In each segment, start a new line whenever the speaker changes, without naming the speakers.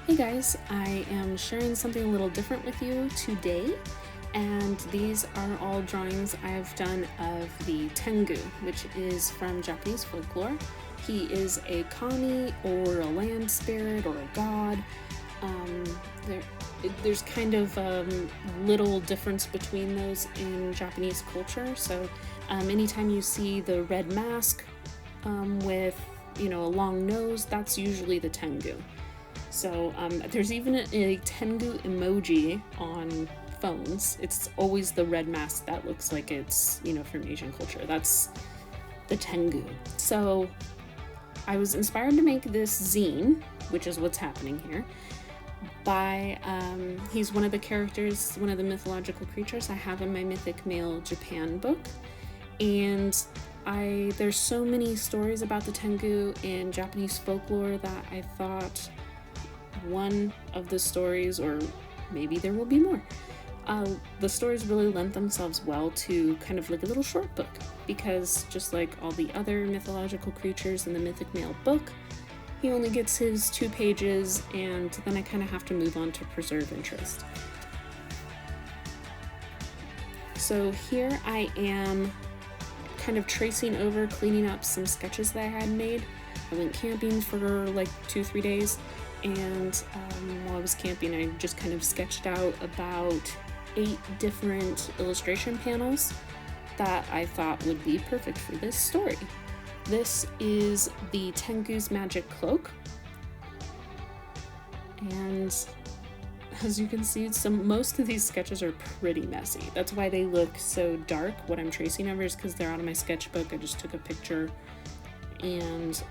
Hey guys, I am sharing something a little different with you today, and these are all drawings I've done of the Tengu, which is from Japanese folklore. He is a kami or a land spirit or a god. There's kind of little difference between those in Japanese culture. So anytime you see the red mask with a long nose, that's usually the Tengu. So there's even a Tengu emoji on phones. It's always the red mask that looks like it's, from Asian culture. That's the Tengu. So I was inspired to make this zine, which is what's happening here, by, he's one of the characters, one of the mythological creatures I have in my Mythic Male Japan book. And there's so many stories about the Tengu in Japanese folklore that I thought one of the stories, or maybe there will be more, the stories really lent themselves well to kind of like a little short book, because just like all the other mythological creatures in the Mythic Male book, he only gets his 2 pages, and then I kind of have to move on to preserve interest. So here I am kind of tracing over, cleaning up some sketches that I had made. I went camping for like 2-3 days, and while I was camping, I just kind of sketched out about 8 different illustration panels that I thought would be perfect for this story. This is the Tengu's magic cloak, and as you can see, most of these sketches are pretty messy. That's why they look so dark. What I'm tracing over is because they're out of my sketchbook. I just took a picture and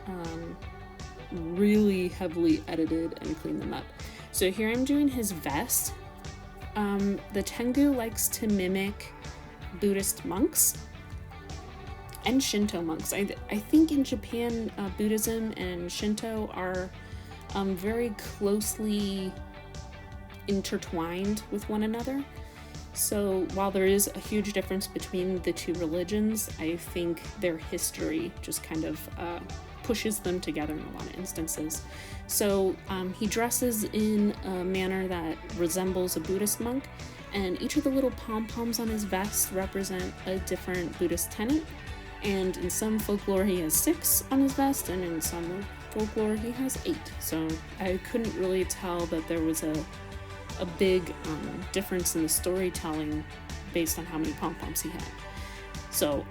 really heavily edited and cleaned them up. So here I'm doing his vest. The Tengu likes to mimic Buddhist monks and Shinto monks. I think in Japan, Buddhism and Shinto are very closely intertwined with one another. So while there is a huge difference between the 2 religions, I think their history just kind of pushes them together in a lot of instances. So he dresses in a manner that resembles a Buddhist monk, and each of the little pom-poms on his vest represent a different Buddhist tenet. And in some folklore he has 6 on his vest, and in some folklore he has 8. So I couldn't really tell that there was a big difference in the storytelling based on how many pom-poms he had. So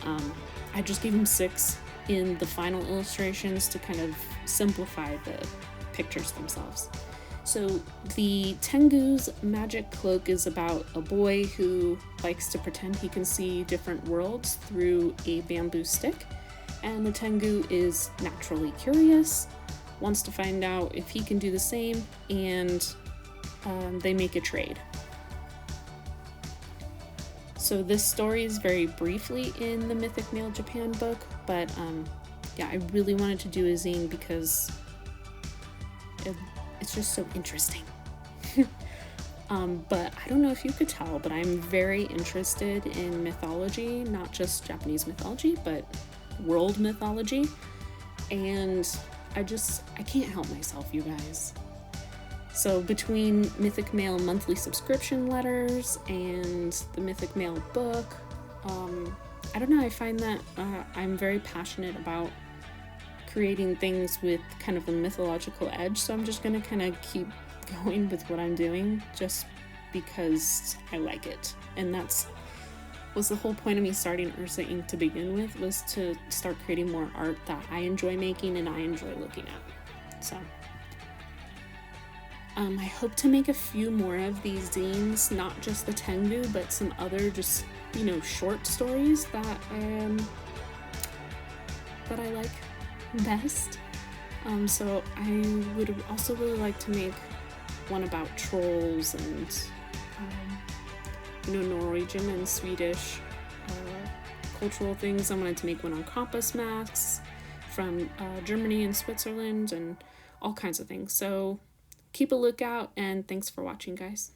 I just gave him 6 in the final illustrations to kind of simplify the pictures themselves. So the Tengu's magic cloak is about a boy who likes to pretend he can see different worlds through a bamboo stick, and the Tengu is naturally curious, wants to find out if he can do the same, and they make a trade. So this story is very briefly in the Mythic Male Japan book, but yeah, I really wanted to do a zine because it's just so interesting. But I don't know if you could tell, but I'm very interested in mythology, not just Japanese mythology, but world mythology. And I can't help myself, you guys. So between Mythic Male monthly subscription letters and the Mythic Male book, I don't know, I find that I'm very passionate about creating things with kind of a mythological edge, so I'm just going to kind of keep going with what I'm doing just because I like it. And was the whole point of me starting Ursa Inc. to begin with, was to start creating more art that I enjoy making and I enjoy looking at. So I hope to make a few more of these zines, not just the Tengu, but some other just, short stories that I like best. So I would also really like to make one about trolls and, Norwegian and Swedish cultural things. I wanted to make one on compass masks from Germany and Switzerland and all kinds of things. So keep a lookout, and thanks for watching, guys.